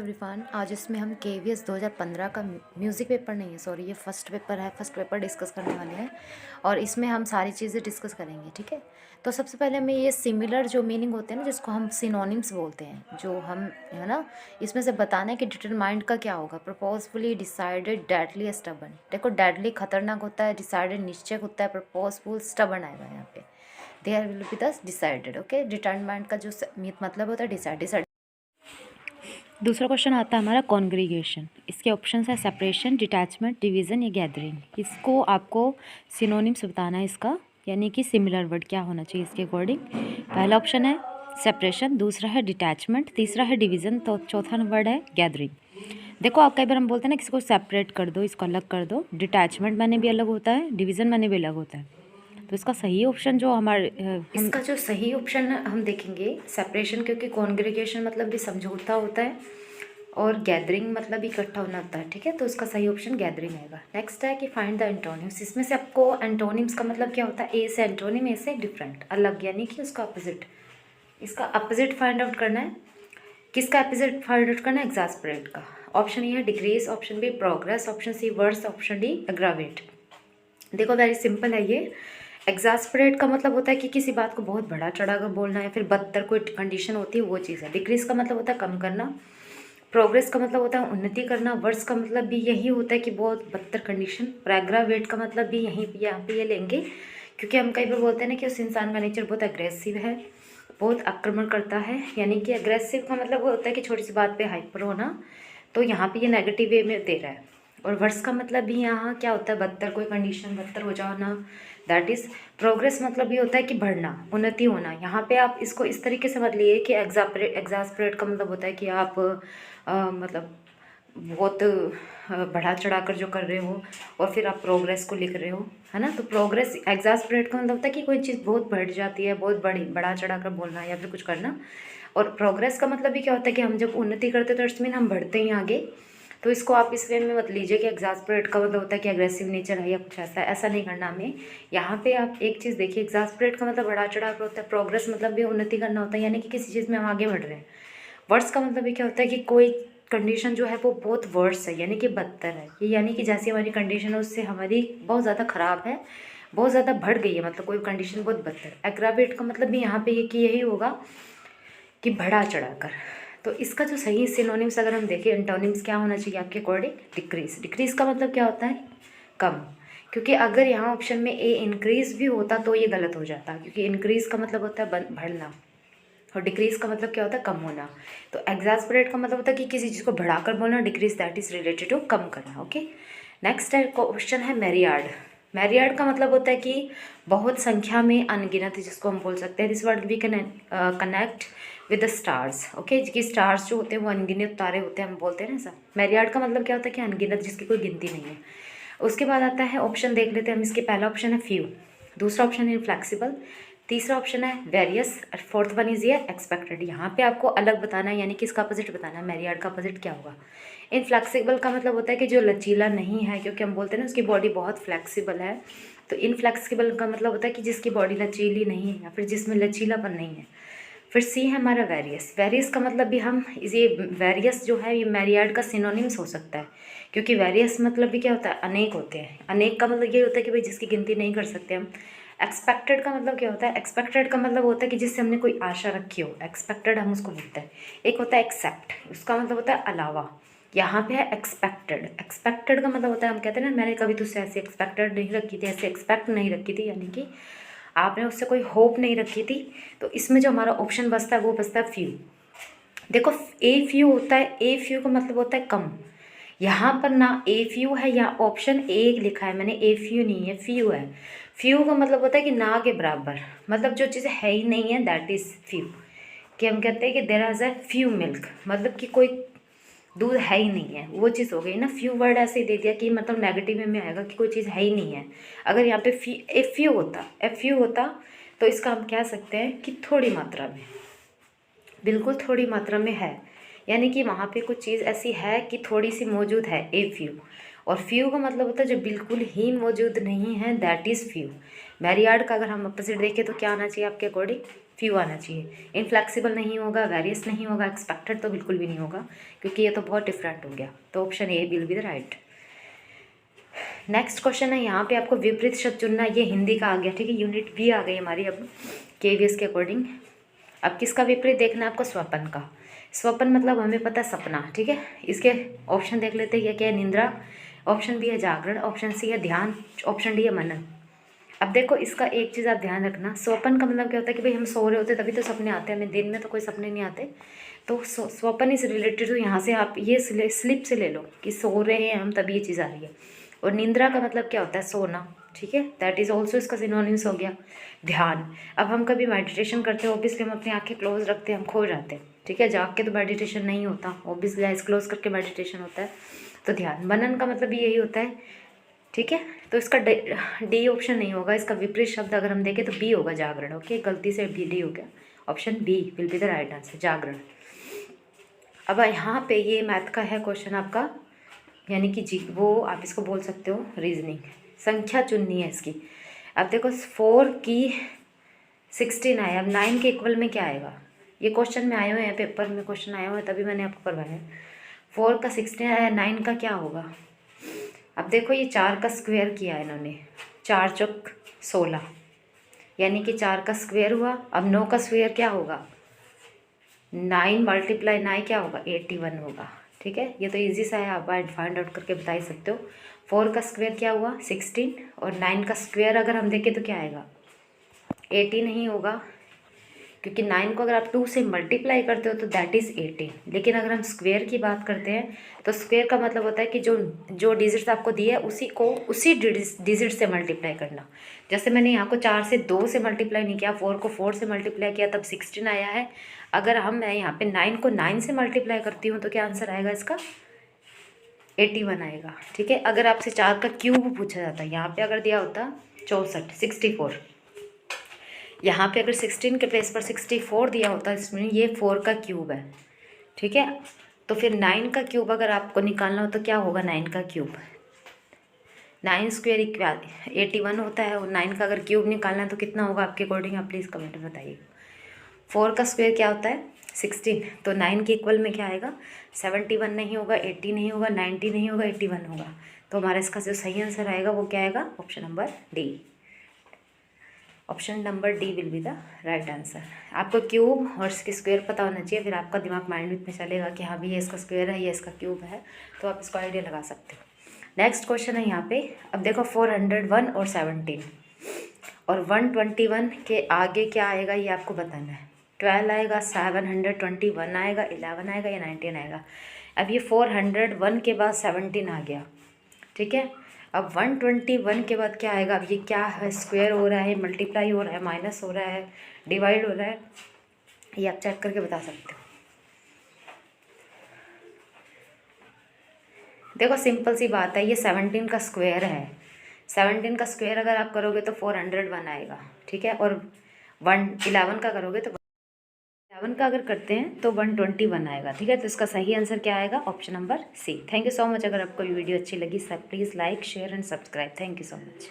Everyone, आज इसमें हम केवीएस 2015 का म्यूज़िक पेपर नहीं है, सॉरी, ये फर्स्ट पेपर है। फर्स्ट पेपर डिस्कस करने वाले हैं और इसमें हम सारी चीज़ें डिस्कस करेंगे, ठीक है। तो सबसे पहले हमें ये सिमिलर जो मीनिंग होते हैं ना, जिसको हम सिनोनिम्स बोलते हैं, जो हम है ना, इसमें से बताना है कि डिटरमाइंड का क्या होगा। प्रपोजफुली, डिसाइडेड, डेडली, स्टबन। देखो, डेडली खतरनाक होता है, डिसाइडेड निश्चय होता है, प्रपोजफुल स्टबन आएगा यहाँ पे। There will be the decided. Okay, determined का जो मतलब होता है डिसाइड। दूसरा क्वेश्चन आता है हमारा कॉन्ग्रीगेशन। इसके ऑप्शन है सेपरेशन, डिटैचमेंट, डिवीज़न या गैदरिंग। इसको आपको सिनोनिम्स बताना है इसका, यानी कि सिमिलर वर्ड क्या होना चाहिए इसके अकॉर्डिंग। पहला ऑप्शन है सेपरेशन, दूसरा है डिटैचमेंट, तीसरा है डिवीज़न, तो चौथा वर्ड है गैदरिंग। देखो, आप कई बार हम बोलते हैं ना, किसी को सेपरेट कर दो, इसको अलग कर दो। डिटैचमेंट मैंने भी अलग होता है, डिवीज़न मैंने भी अलग होता है। तो इसका सही ऑप्शन जो इसका जो सही ऑप्शन हम देखेंगे सेपरेशन, क्योंकि कॉन्ग्रीगेशन मतलब भी समझौता होता है और गैदरिंग मतलब इकट्ठा होना होता है, ठीक है। तो इसका सही ऑप्शन गैदरिंग आएगा। नेक्स्ट है कि फाइंड द एंटोनिम्स। इसमें से आपको एंटोनिम्स का मतलब क्या होता है, ए से एंटोनिम, ए से डिफरेंट, अलग, यानी कि उसका अपोजिट। इसका अपोजिट फाइंड आउट करना है। किसका अपोजिट फाइंड आउट करना है? एग्जास्परेट का। ऑप्शन ए है decrease, option B progress, option C worse, option D aggravate. देखो, वेरी सिंपल है ये। एग्जास्परेट का मतलब होता है कि किसी बात को बहुत बड़ा चढ़ा कर बोलना है, फिर बदतर कोई कंडीशन होती है, वो चीज़ है। डिक्रीज का मतलब होता है कम करना, प्रोग्रेस का मतलब होता है उन्नति करना, वर्स का मतलब भी यही होता है कि बहुत बदतर कंडीशन, और एग्रावेट का मतलब भी यहीं यहाँ पे ये लेंगे, क्योंकि हम कई बार बोलते हैं ना कि उस इंसान का नेचर बहुत अग्रेसिव है, बहुत आक्रमण करता है। यानी कि अग्रेसिव का मतलब होता है कि छोटी सी बात पे हाइपर होना, तो यहाँ पे ये नेगेटिव वे में दे रहा है। और वर्स का मतलब भी यहाँ क्या होता है, बदतर कोई कंडीशन, बदतर हो जाना, दैट इज़। प्रोग्रेस मतलब ये होता है कि बढ़ना, उन्नति होना। यहाँ पे आप इसको इस तरीके से मत लिए कि एग्जास्परेट का मतलब होता है कि आप मतलब बहुत बढ़ा चढ़ा कर जो कर रहे हो और फिर आप प्रोग्रेस को लिख रहे हो, है ना। तो प्रोग्रेस, एग्जास्परेट का मतलब होता है कि कोई चीज़ बहुत बढ़ जाती है, बहुत बढ़ा चढ़ा कर बोलना या फिर कुछ करना। और प्रोग्रेस का मतलब भी क्या होता है कि हम जब उन्नति करते हैं तो इट्स मीन हम बढ़ते हैं आगे। तो इसको आप इस वे में मत लीजिए कि एग्जास्परेट का मतलब होता है कि अग्रेसिव नेचर है या कुछ ऐसा नहीं करना हमें। यहाँ पे आप एक चीज़ देखिए, एग्जास्परेट का मतलब बढ़ा चढ़ा कर होता है, प्रोग्रेस मतलब भी उन्नति करना होता है, यानी कि किसी चीज़ में हम आगे बढ़ रहे हैं। वर्स का मतलब भी क्या होता है कि कोई कंडीशन जो है वो बहुत वर्स है, यानी कि बदतर है। ये यानी कि जैसी हमारी कंडीशन है उससे हमारी बहुत ज़्यादा ख़राब है, बहुत ज़्यादा बढ़ गई है, मतलब कोई कंडीशन बहुत बदतर। एग्रावेट का मतलब भी यहाँ पे ये कि यही होगा कि बढ़ा चढ़ा कर। तो इसका जो सही सिनोनिम्स अगर हम देखें, एंटोनिम्स क्या होना चाहिए आपके अकॉर्डिंग? डिक्रीज। डिक्रीज का मतलब क्या होता है? कम। क्योंकि अगर यहाँ ऑप्शन में ए इंक्रीज भी होता तो ये गलत हो जाता, क्योंकि इंक्रीज का मतलब होता है बढ़ना और डिक्रीज का मतलब क्या होता है? कम होना। तो एग्जास्परेट का मतलब होता है कि किसी चीज़ को बढ़ाकर बोलना, decrease that is related to कम करना। ओके, नेक्स्ट है क्वेश्चन है मैरियार्ड। मैरियार्ड का मतलब होता है कि बहुत संख्या में, अनगिनत, जिसको हम बोल सकते हैं। This word we can connect with the stars. Okay, कि स्टार्स जो होते हैं वो अनगिनत तारे होते हैं, हम बोलते हैं ना ऐसा। मैरियार्ड का मतलब क्या होता है कि अनगिनत, जिसकी कोई गिनती नहीं है। उसके बाद आता है ऑप्शन, देख लेते हैं हम इसके। पहला ऑप्शन है फ्यू, दूसरा ऑप्शन है इनफ्लेक्सिबल, तीसरा ऑप्शन है वेरियस, और फोर्थ वन इज ये एक्सपेक्टेड। यहाँ पे आपको अलग बताना है, यानी कि इसका अपोजिट बताना है। मैरियार्ड का अपोजिट क्या होगा? इनफ्लेक्सिबल का मतलब होता है कि जो लचीला नहीं है, क्योंकि हम बोलते हैं ना उसकी बॉडी बहुत फ्लेक्सिबल है। तो इनफ्लेक्सिबल का मतलब होता है कि जिसकी बॉडी लचीली नहीं है या फिर जिसमें लचीलापन नहीं है। फिर सी है हमारा वेरियस। वेरियस का मतलब भी हम ये वेरियस जो है ये मैरियार्ड का सिनोनिम्स हो सकता है, क्योंकि वेरियस मतलब भी क्या होता है? अनेक होते हैं। अनेक का मतलब ये होता है कि भाई जिसकी गिनती नहीं कर सकते हम। एक्सपेक्टेड का मतलब क्या होता है? एक्सपेक्टेड का मतलब होता है कि जिससे हमने कोई आशा रखी हो, एक्सपेक्टेड हम उसको बोलते हैं। एक होता है एक्सेप्ट, उसका मतलब होता है अलावा। यहाँ पे है एक्सपेक्टेड। एक्सपेक्टेड का मतलब होता है, हम कहते हैं ना, मैंने कभी तुझसे ऐसे एक्सपेक्टेड नहीं रखी थी, ऐसे एक्सपेक्ट नहीं रखी थी, यानी कि आपने उससे कोई होप नहीं रखी थी। तो इसमें जो हमारा ऑप्शन बचता है वो बचता है फ्यू। देखो, ए फ्यू होता है, ए फ्यू का मतलब होता है कम। यहाँ पर ना ए फ्यू है, या ऑप्शन ए लिखा है मैंने, ए फ्यू नहीं है, फ्यू है। फ्यू का मतलब होता है कि ना के बराबर, मतलब जो चीज़ है ही नहीं है, दैट इज़ फ्यू। कि हम कहते हैं कि there has a few milk, मतलब कि कोई दूध है ही नहीं है, वो चीज़ हो गई ना। फ्यू वर्ड ऐसे ही दे दिया कि मतलब नेगेटिव में आएगा कि कोई चीज़ है ही नहीं है। अगर यहाँ पे एफ यू होता तो इसका हम कह सकते हैं कि थोड़ी मात्रा में, बिल्कुल थोड़ी मात्रा में है, यानी कि वहाँ पे कुछ चीज़ ऐसी है कि थोड़ी सी मौजूद है, ए फ्यू। और फ्यू का मतलब होता है जो बिल्कुल ही मौजूद नहीं है, दैट इज़ फ्यू। मैरियार्ड का अगर हम अपोजिट देखें तो क्या आना चाहिए आपके अकॉर्डिंग? फ्यू आना चाहिए। इनफ्लेक्सिबल नहीं होगा, वेरियस नहीं होगा, एक्सपेक्टेड तो बिल्कुल भी नहीं होगा, क्योंकि ये तो बहुत डिफरेंट हो गया। तो option A will be the right. Next question है, यहाँ पे आपको विपरीत शब्द चुनना। ये हिंदी का आ गया, ठीक है। यूनिट बी आ गई हमारी अब केवीएस के अकॉर्डिंग। अब किसका विपरीत देखना है आपको? स्वपन का। स्वपन मतलब हमें पता है सपना, ठीक है। इसके ऑप्शन देख लेते हैं। ये क्या है? निंद्रा। ऑप्शन बी है जागरण। ऑप्शन सी है ध्यान। ऑप्शन डी है मनन। अब देखो इसका एक चीज़ आप ध्यान रखना, स्वपन का मतलब क्या होता है कि भाई हम सो रहे होते तभी तो सपने आते हैं, हमें दिन में तो कोई सपने नहीं आते। तो स्वपन इज रिलेटेड टू, यहाँ से आप ये स्लिप से ले लो कि सो रहे हैं हम तभी ये चीज़ आ रही है। और निंद्रा का मतलब क्या होता है? सोना, ठीक है। दैट इज़ ऑल्सो इसका सिनोनिम्स हो गया। ध्यान, अब हम कभी मेडिटेशन करते हैं, ऑब्वियसली हम अपनी आंखें क्लोज रखते हैं, हम खो जाते हैं, ठीक है। जाग के तो मेडिटेशन नहीं होता, ऑब्वियसली आइज क्लोज करके मेडिटेशन होता है। तो ध्यान। मनन का मतलब यही होता है, ठीक है। तो इसका डी ऑप्शन नहीं होगा। इसका विपरीत शब्द अगर हम देखें तो बी होगा, जागरण। ओके, गलती से बी डी हो गया। Option B will be the right answer, Jagran. अब यहाँ पे ये मैथ का है क्वेश्चन आपका, यानी कि जी वो आप इसको बोल सकते हो रीजनिंग। संख्या चुननी है इसकी। अब देखो 4 की 16 आया, अब 9 के इक्वल में क्या आएगा? ये क्वेश्चन में आए हुए हैं, पेपर में क्वेश्चन आए हुए हैं, तभी मैंने आपको करवाया। 4 का 16 आया, 9 का क्या होगा? अब देखो ये 4 का स्क्वायर किया है इन्होंने, 4 चौक 16, यानी कि 4 का स्क्वायर हुआ। अब 9 का स्क्वायर क्या होगा? 9 मल्टीप्लाई 9 क्या होगा? 81 होगा, ठीक है। ये तो इजी सा है, आप फाइंड आउट करके बता ही सकते हो। 4 का स्क्वायर क्या हुआ? 16, और 9 का स्क्वायर अगर हम देखें तो क्या आएगा? 80 नहीं होगा, क्योंकि 9 को अगर आप 2 से मल्टीप्लाई करते हो तो दैट इज़ 18। लेकिन अगर हम स्क्वायर की बात करते हैं तो स्क्वायर का मतलब होता है कि जो डिजिट्स आपको दिए है उसी को उसी डिजिट से मल्टीप्लाई करना। जैसे मैंने यहाँ को 4 से 2 से मल्टीप्लाई नहीं किया, 4 को 4 से मल्टीप्लाई किया, तब 16 आया है। अगर मैं यहाँ पे 9 को 9 से मल्टीप्लाई करती हूँ तो क्या आंसर आएगा इसका? 81 आएगा, ठीक है। अगर आपसे 4 का क्यूब पूछा जाता, यहाँ पे अगर दिया होता 64, 64, यहाँ पे अगर 16 के प्लेस पर 64 दिया होता, इसमें ये 4 का क्यूब है, ठीक है। तो फिर 9 का क्यूब अगर आपको निकालना हो तो क्या होगा? 9 का क्यूब, 9 स्क्वायर इक्वल 81 होता है, और 9 का अगर क्यूब निकालना है तो कितना होगा आपके अकॉर्डिंग? आप प्लीज़ कमेंट में बताइए। 4 का स्क्वायर क्या होता है? 16, तो 9 के इक्वल में क्या आएगा? 71 नहीं होगा, 80 नहीं होगा, 90 नहीं होगा, 81 होगा। तो हमारा इसका जो सही आंसर आएगा वो क्या आएगा? Option number D. Option number D will be the right answer. आपको क्यूब और इसकी स्क्वायर पता होना चाहिए, फिर आपका दिमाग माइंड में चलेगा कि हाँ भी ये इसका स्क्वायर है, ये इसका क्यूब है, तो आप इसको आइडिया लगा सकते हो। नेक्स्ट क्वेश्चन है यहाँ पे। अब देखो 401 और 17 और 121 के आगे क्या आएगा ये आपको बताना है। 12 आएगा, 721 आएगा, 11 आएगा या 19 आएगा। अब ये 401 के बाद 17 आ गया, ठीक है। अब 121 के बाद क्या आएगा? अब ये क्या है? स्क्वायर हो रहा है, मल्टीप्लाई हो रहा है, माइनस हो रहा है, डिवाइड हो रहा है, ये आप चेक करके बता सकते हो। देखो सिंपल सी बात है, ये 17 का स्क्वायर है। 17 का स्क्वायर अगर आप करोगे तो 401 आएगा, ठीक है। और 11 का करोगे तो 11 का अगर करते हैं तो 121 आएगा, ठीक है। तो इसका सही आंसर क्या आएगा? Option number C. Thank you so much. अगर आपको ये वीडियो अच्छी लगी सब please like share and subscribe. Thank you so much.